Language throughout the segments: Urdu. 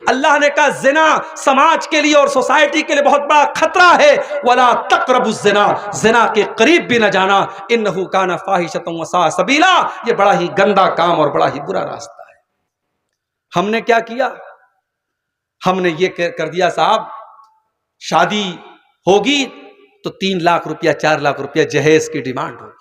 اللہ نے کہا زنا سماج کے لیے اور سوسائٹی کے لیے بہت بڑا خطرہ ہے، وَلَا تَقْرَبُوا الزِّنَا، زنا کے قریب بھی نہ جانا، إِنَّهُ كَانَ فَاحِشَةً وَسَاءَ سَبِيلًا، یہ بڑا ہی گندا کام اور بڑا ہی برا راستہ ہے۔ ہم نے کیا کیا؟ ہم نے یہ کر دیا صاحب، شادی ہوگی تو 3 لاکھ روپیہ 4 لاکھ روپیہ جہیز کی ڈیمانڈ ہوگی۔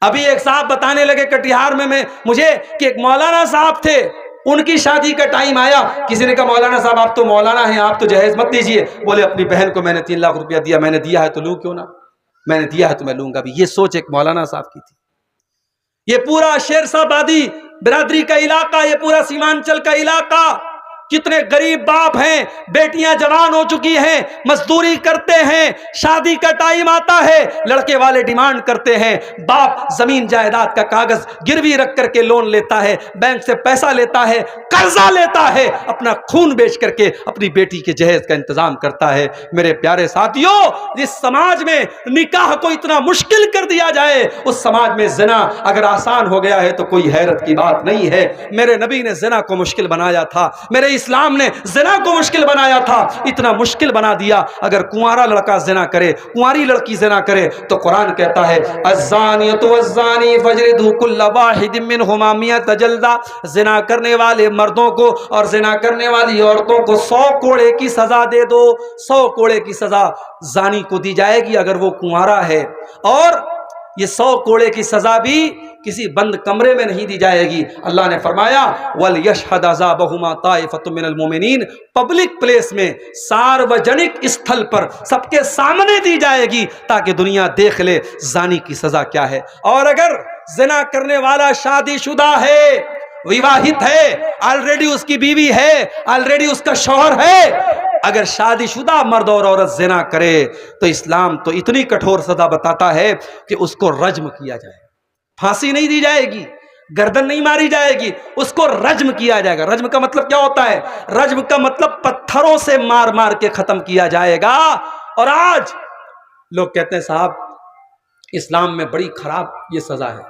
ابھی ایک صاحب بتانے لگے کٹیہار میں مجھے کہ ایک مولانا صاحب تھے، ان کی شادی کا ٹائم آیا، کسی نے کہا مولانا صاحب آپ تو مولانا ہیں، آپ تو جہیز مت دیجئے۔ بولے اپنی بہن کو میں نے 3 لاکھ روپیہ دیا، میں نے دیا ہے تو لوں کیوں نہ، میں نے دیا ہے تو میں لوں گا بھی۔ یہ سوچ ایک مولانا صاحب کی تھی۔ یہ پورا شیرسا بادی برادری کا علاقہ، یہ پورا سیمانچل کا علاقہ، کتنے غریب باپ ہیں، بیٹیاں جوان ہو چکی ہیں، مزدوری کرتے ہیں، شادی کا ٹائم آتا ہے، لڑکے والے ڈیمانڈ کرتے ہیں، باپ زمین جائیداد کا کاغذ گروی رکھ کر کے لون لیتا ہے، بینک سے پیسہ لیتا ہے، قرضہ لیتا ہے، اپنا خون بیچ کر کے اپنی بیٹی کے جہیز کا انتظام کرتا ہے۔ میرے پیارے ساتھیوں، جس سماج میں نکاح کو اتنا مشکل کر دیا جائے، اس سماج میں زنا اگر آسان ہو گیا ہے تو کوئی حیرت کی بات نہیں ہے۔ میرے نبی نے زنا کو مشکل بنایا تھا، میرے اسلام نے زنا کو مشکل بنایا تھا، اتنا مشکل بنا دیا اگر کنوارا لڑکا زنا کرے، کنواری لڑکی زنا کرے تو قرآن کہتا ہے الزانیۃ والزانی فاجلدوا کل واحد منہما 100 جلدہ، زنا کرنے والے مردوں کو اور زنا کرنے والی عورتوں کو 100 کوڑے کی سزا دے دو۔ 100 کوڑے کی سزا زانی کو دی جائے گی اگر وہ کنوارا ہے، اور یہ 100 کوڑے کی سزا بھی کسی بند کمرے میں نہیں دی جائے گی۔ اللہ نے فرمایا وَلْيَشْهَدْ عَذَابَهُمَا طَائِفَةٌ مِّنَ الْمُؤْمِنِينَ، پبلک پلیس میں، ساروجنک استھل پر سب کے سامنے دی جائے گی تاکہ دنیا دیکھ لے زانی کی سزا کیا ہے۔ اور اگر زنا کرنے والا شادی شدہ ہے، وواہت ہے، آلریڈی اس کی بیوی ہے، آلریڈی اس کا شوہر ہے، اگر شادی شدہ مرد اور عورت زنا کرے تو اسلام تو اتنی کٹھور سزا بتاتا ہے کہ اس کو رجم کیا جائے، پھانسی نہیں دی جائے گی، گردن نہیں ماری جائے گی، اس کو رجم کیا جائے گا۔ رجم کا مطلب کیا ہوتا ہے؟ رجم کا مطلب پتھروں سے مار مار کے ختم کیا جائے گا۔ اور آج لوگ کہتے ہیں صاحب اسلام میں بڑی خراب یہ سزا ہے،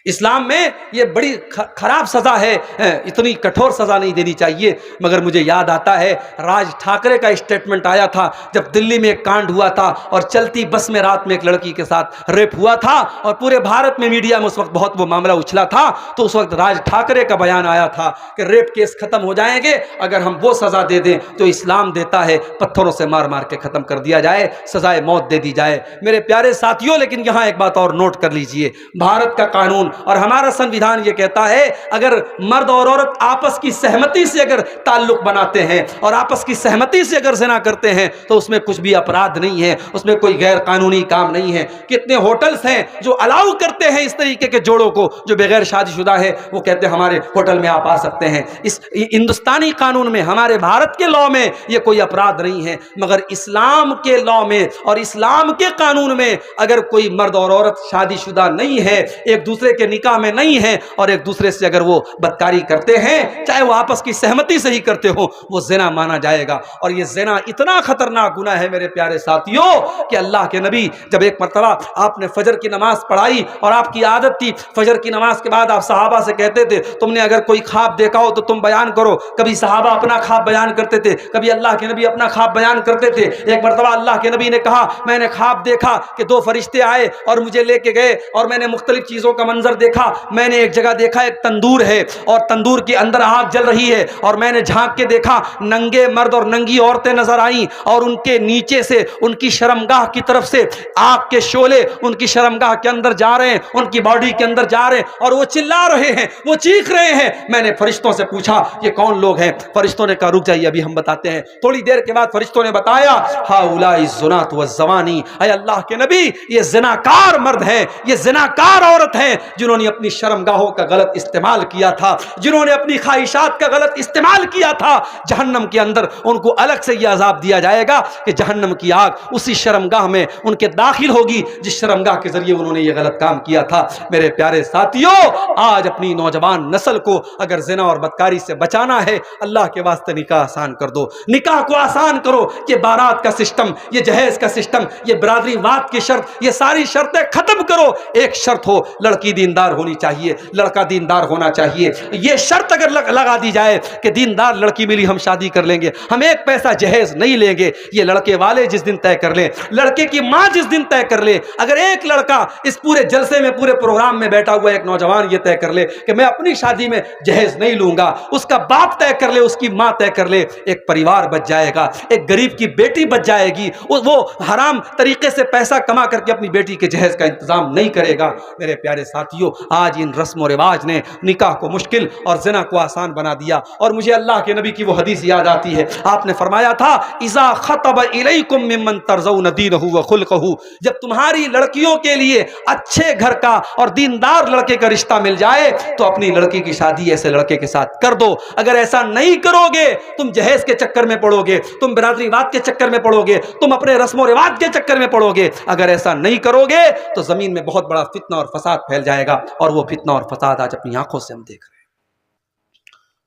اسلام میں یہ بڑی خراب سزا ہے، اتنی کٹھور سزا نہیں دینی چاہیے۔ مگر مجھے یاد آتا ہے راج ٹھاکرے کا اسٹیٹمنٹ آیا تھا جب دلی میں ایک کانڈ ہوا تھا اور چلتی بس میں رات میں ایک لڑکی کے ساتھ ریپ ہوا تھا، اور پورے بھارت میں میڈیا میں اس وقت بہت وہ معاملہ اچھلا تھا، تو اس وقت راج ٹھاکرے کا بیان آیا تھا کہ ریپ کیس ختم ہو جائیں گے اگر ہم وہ سزا دے دیں تو اسلام دیتا ہے، پتھروں سے مار مار کے ختم کر دیا جائے، سزائے موت دے دی جائے۔ میرے پیارے ساتھیوں، لیکن یہاں ایک بات اور نوٹ کر لیجئے، بھارت کا قانون اور ہمارا سنویدھان یہ کہتا ہے اگر مرد اور عورت آپس کی سہمتی سے اگر تعلق بناتے ہیں اور آپس کی سہمتی سے اگر زنا کرتے ہیں تو اس میں کچھ بھی اپرادھ نہیں ہے، اس میں کوئی غیر قانونی کام نہیں ہے۔ کتنے ہوٹلز ہیں جو الاؤ کرتے ہیں اس طریقے کے جوڑوں کو جو بغیر شادی شدہ ہے، وہ کہتے ہیں ہمارے ہوٹل میں آپ آ سکتے ہیں۔ اس ہندوستانی قانون میں، ہمارے بھارت کے لاء میں یہ کوئی اپرادھ نہیں ہے، مگر اسلام کے لاء میں اور اسلام کے قانون میں اگر کوئی مرد اور عورت شادی شدہ نہیں ہے، ایک دوسرے کے نکاح میں نہیں ہے، اور ایک دوسرے سے اگر وہ بدکاری کرتے ہیں، چاہے وہ آپس کی سہمتی سے ہی کرتے ہو، وہ زنا مانا جائے گا۔ اور یہ زنا اتنا خطرناک گناہ ہے میرے پیارے ساتھیوں کہ اللہ کے نبی جب ایک مرتبہ آپ نے فجر کی نماز پڑھائی اور آپ کی عادت تھی فجر کی نماز کے بعد آپ صحابہ سے کہتے تھے تم نے اگر کوئی خواب دیکھا ہو تو تم بیان کرو۔ کبھی صحابہ اپنا خواب بیان کرتے تھے، کبھی اللہ کے نبی اپنا خواب بیان کرتے تھے۔ ایک مرتبہ اللہ کے نبی نے کہا میں نے خواب دیکھا کہ 2 فرشتے آئے اور مجھے لے کے گئے اور میں نے مختلف چیزوں کا منظر دیکھا۔ میں نے ایک جگہ دیکھا ایک تندور ہے اور تندور کے اندر آگ جل رہی ہے، اور میں نے جھانک کے دیکھا ننگے مرد اور ننگی عورتیں نظر آئیں، اور ان کے نیچے سے ان کی شرمگاہ کی طرف سے آگ کے شعلے ان کی شرمگاہ کے اندر جا رہے ہیں، ان کی باڈی کے اندر جا رہے ہیں، اور وہ چلا رہے ہیں، وہ چیخ رہے ہیں۔ میں نے فرشتوں سے پوچھا یہ کون لوگ ہیں؟ فرشتوں نے کہا رک جائیے ابھی ہم بتاتے ہیں۔ تھوڑی دیر کے بعد فرشتوں نے بتایا ہؤلاء الزنات والزوانی، اے اللہ کے نبی یہ زناکار مرد ہیں، یہ زناکار عورت ہیں جنہوں نے اپنی شرمگاہوں کا غلط استعمال کیا تھا، جنہوں نے اپنی خواہشات کا غلط استعمال کیا تھا۔ جہنم کے اندر ان کو الگ سے یہ عذاب دیا جائے گا کہ جہنم کی آگ اسی شرمگاہ میں ان کے داخل ہوگی جس شرمگاہ کے ذریعے انہوں نے یہ غلط کام کیا تھا۔ میرے پیارے ساتھیوں، آج اپنی نوجوان نسل کو اگر زنا اور بدکاری سے بچانا ہے، اللہ کے واسطے نکاح آسان کر دو، نکاح کو آسان کرو۔ یہ بارات کا سسٹم، یہ جہیز کا سسٹم، یہ برادری واد کی شرط، یہ ساری شرطیں ختم ختم کرو. ایک شرط ہو, لڑکی دیندار ہونی چاہیے, لڑکا دیندار ہونا چاہیے. یہ شرط اگر لگا دی جائے کہ دیندار لڑکی ملی ہم شادی کر لیں گے, ہم ایک پیسہ جہیز نہیں لیں گے, یہ لڑکے والے جس دن طے کر لیں, لڑکے کی ماں جس دن طے کر لے, اگر ایک لڑکا اس پورے جلسے میں پورے پروگرام میں بیٹھا ہوا ایک نوجوان یہ طے کر لے کہ میں اپنی شادی میں جہیز نہیں لوں گا, اس کا باپ طے کر لے, اس کی ماں طے کر لے, ایک پریوار بچ جائے گا, ایک غریب کی بیٹی بچ جائے گی. وہ حرام طریقے سے پیسہ کما کر کے اپنی بیٹی کے جہیز کا انتظام نہیں کرے گا. میرے پیارے ساتھیوں, آج ان رسم و رواج نے نکاح کو مشکل اور زنا کو آسان بنا دیا. اور مجھے اللہ کے نبی کی وہ حدیث یاد آتی ہے, آپ نے فرمایا تھا اذا خطب الیکم ممن ترضون دینہ وخلقہ, جب تمہاری لڑکیوں کے لیے اچھے گھر کا اور دیندار لڑکے کا رشتہ مل جائے تو اپنی لڑکی کی شادی ایسے لڑکے کے ساتھ کر دو. اگر ایسا نہیں کرو گے, تم جہیز کے چکر میں پڑو گے, تم برادری واد کے چکر میں پڑو گے, تم اپنے رسم و رواج کے چکر میں پڑو گے. اگر ایسا نہیں کرو گے تو زمین میں بہت بڑا فتنہ اور فساد پھیل جائے گا, اور وہ فتنہ اور فساد آج اپنی آنکھوں سے ہم دیکھ رہے ہیں.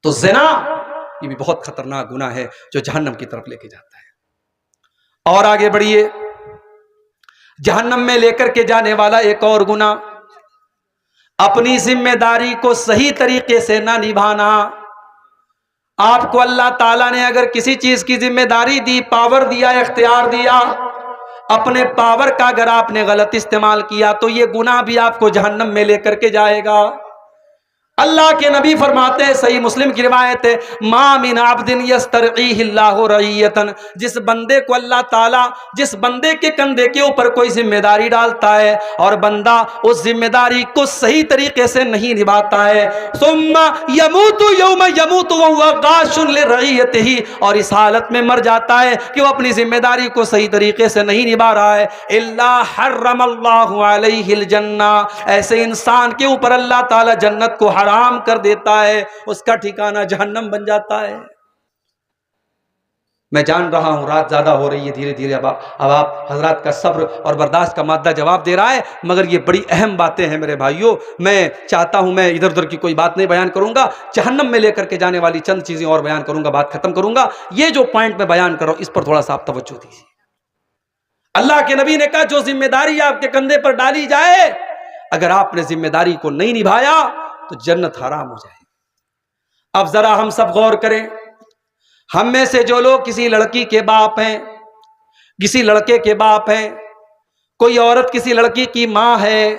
تو زنا یہ بھی بہت خطرناک گناہ ہے جو جہنم کی طرف لے کے جاتا ہے. اور آگے بڑھیے, جہنم میں لے کر کے جانے والا ایک اور گناہ, اپنی ذمہ داری کو صحیح طریقے سے نہ نبھانا. آپ کو اللہ تعالیٰ نے اگر کسی چیز کی ذمہ داری دی, پاور دیا, اختیار دیا, اپنے پاور کا اگر آپ نے غلط استعمال کیا تو یہ گناہ بھی آپ کو جہنم میں لے کر کے جائے گا. اللہ کے نبی فرماتے ہیں, صحیح مسلم کی روایت ہے, ما من عبد یسترعیہ اللہ رعیۃ, جس بندے کو اللہ تعالیٰ, جس بندے کے کندھے کے اوپر کوئی ذمہ داری ڈالتا ہے اور بندہ اس ذمہ داری کو صحیح طریقے سے نہیں نبھاتا ہے, ثم یموت یوم یموت وہو غاش لرعیتہ, اور اس حالت میں مر جاتا ہے کہ وہ اپنی ذمہ داری کو صحیح طریقے سے نہیں نبھا رہا ہے, الا حرم اللہ علیہ الجنہ, ایسے انسان کے اوپر اللہ تعالیٰ جنت کو حرام کر دیتا ہے, اس کا ٹھکانہ جہنم بن جاتا ہے. میں جان رہا ہوں رات زیادہ ہو رہی ہے, دھیرے دھیرے اب آپ حضرات کا صبر اور برداشت کا مادہ جواب دے رہا ہے, مگر یہ بڑی اہم باتیں ہیں میرے بھائیوں. میں چاہتا ہوں میں ادھر ادھر کی کوئی بات نہیں بیان کروں گا, جہنم میں لے کر کے جانے والی چند چیزیں اور بیان کروں گا, بات ختم کروں گا. یہ جو پوائنٹ میں بیان کر رہا ہوں اس پر تھوڑا سا آپ توجہ دیجیے. اللہ کے نبی نے کہا جو ذمہ داری آپ کے کندھے پر ڈالی جائے, اگر آپ نے ذمہ داری کو نہیں نبھایا تو جنت حرام ہو جائے گی. اب ذرا ہم سب غور کریں, ہم میں سے جو لوگ کسی لڑکی کے باپ ہیں, کسی لڑکے کے باپ ہیں, کوئی عورت کسی لڑکی کی ماں ہے,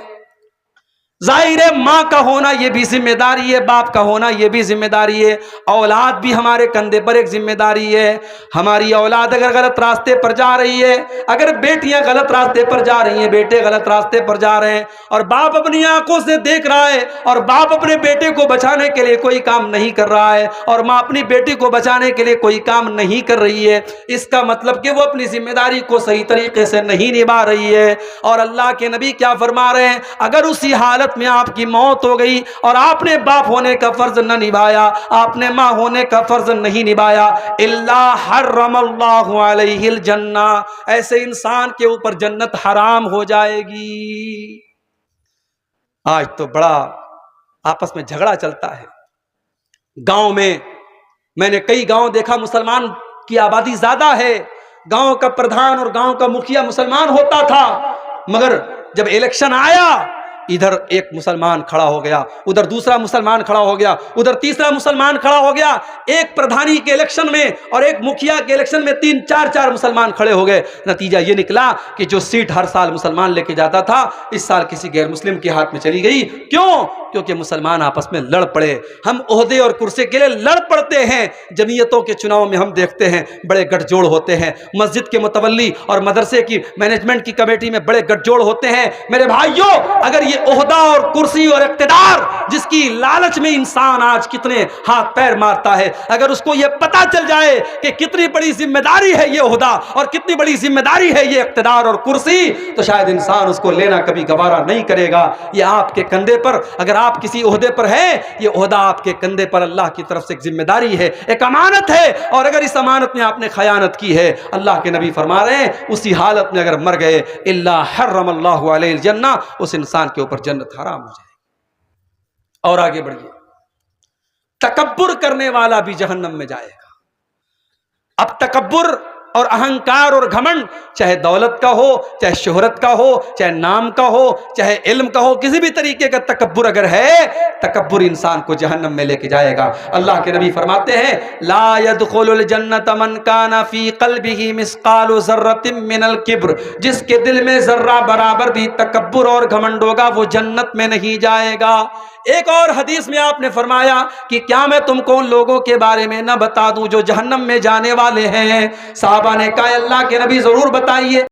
ظاہر ہے ماں کا ہونا یہ بھی ذمہ داری ہے, باپ کا ہونا یہ بھی ذمہ داری ہے, اولاد بھی ہمارے کندھے پر ایک ذمہ داری ہے. ہماری اولاد اگر غلط راستے پر جا رہی ہے, اگر بیٹیاں غلط راستے پر جا رہی ہیں, بیٹے غلط راستے پر جا رہے ہیں, اور باپ اپنی آنکھوں سے دیکھ رہا ہے, اور باپ اپنے بیٹے کو بچانے کے لیے کوئی کام نہیں کر رہا ہے, اور ماں اپنی بیٹی کو بچانے کے لیے کوئی کام نہیں کر رہی ہے, اس کا مطلب کہ وہ اپنی ذمہ داری کو صحیح طریقے سے نہیں نبھا رہی ہے. اور اللہ کے نبی کیا فرما رہے ہیں, اگر اسی حالت میں آپ کی موت ہو گئی اور آپ نے باپ ہونے کا فرض نہ نبھایا, آپ نے ماں ہونے کا فرض نہیں نبھایا, الا حرم اللہ علیہ الجنہ, ایسے انسان کے اوپر جنت حرام ہو جائے گی. آج تو بڑا آپس میں جھگڑا چلتا ہے گاؤں میں نے کئی گاؤں دیکھا, مسلمان کی آبادی زیادہ ہے, گاؤں کا پردھان اور گاؤں کا مکھیا مسلمان ہوتا تھا, مگر جب الیکشن آیا ادھر ایک مسلمان کھڑا ہو گیا, ادھر دوسرا مسلمان کھڑا ہو گیا, ادھر تیسرا مسلمان کھڑا ہو گیا. ایک پردھانی کے الیکشن میں اور ایک مکھیا کے الیکشن میں 3-4 مسلمان کھڑے ہو گئے. نتیجہ یہ نکلا کہ جو سیٹ ہر سال مسلمان لے کے جاتا تھا اس سال کسی غیر مسلم کے ہاتھ میں چلی گئی. کیوں؟ کیونکہ مسلمان آپس میں لڑ پڑے. ہم عہدے اور کرسی کے لیے لڑ پڑتے ہیں. جمعیتوں کے چناؤ میں ہم دیکھتے ہیں بڑے گٹھ جوڑ ہوتے ہیں, مسجد کے متولی اور مدرسے کی مینجمنٹ کی کمیٹی میں بڑے گٹھ جوڑ ہوتے ہیں. میرے بھائیوں, اگر یہ عہدہ اور کرسی اور اقتدار جس کی لالچ میں انسان آج کتنے ہاتھ پیر مارتا ہے, اگر اس کو یہ پتا چل جائے کہ کتنی بڑی ذمہ داری ہے یہ عہدہ اور کتنی بڑی ذمہ داری ہے یہ اقتدار اور کرسی, تو شاید انسان اس کو لینا کبھی گوارا نہیں کرے گا. یہ آپ کے کندھے پر, اگر آپ کسی عہدے پر ہیں, یہ عہدہ آپ کے کندھے پر اللہ کی طرف سے ایک ذمہ داری ہے, ایک امانت ہے, اور اگر اس امانت میں آپ نے خیانت کی ہے, اللہ کے نبی فرما رہے ہیں اسی حالت میں اگر مر گئے, الا حرم اللہ علیہ الجنہ, اس انسان کے اوپر جنت حرام ہو جائے. اور آگے بڑھیے, تکبر کرنے والا بھی جہنم میں جائے گا. اب تکبر اور اہنکار اور گھمنڈ، چاہے دولت کا ہو، چاہے شہرت کا ہو، چاہے نام کا ہو، چاہے علم کا ہو، کسی بھی طریقے کا تکبر اگر ہے، تکبر انسان کو جہنم میں لے کے جائے گا۔ اللہ کے نبی فرماتے ہیں لا يدخل الجنت من کان فی قلبہ مثقال ذرۃ من الکبر، جس کے دل میں ذرہ برابر بھی تکبر اور گھمنڈ ہوگا وہ جنت میں نہیں جائے گا۔ ایک اور حدیث میں آپ نے فرمایا کہ کیا میں تم کو ان لوگوں کے بارے میں نہ بتا دوں جو جہنم میں جانے والے ہیں؟ صحابہ نے کہا اللہ کے نبی ضرور بتائیے۔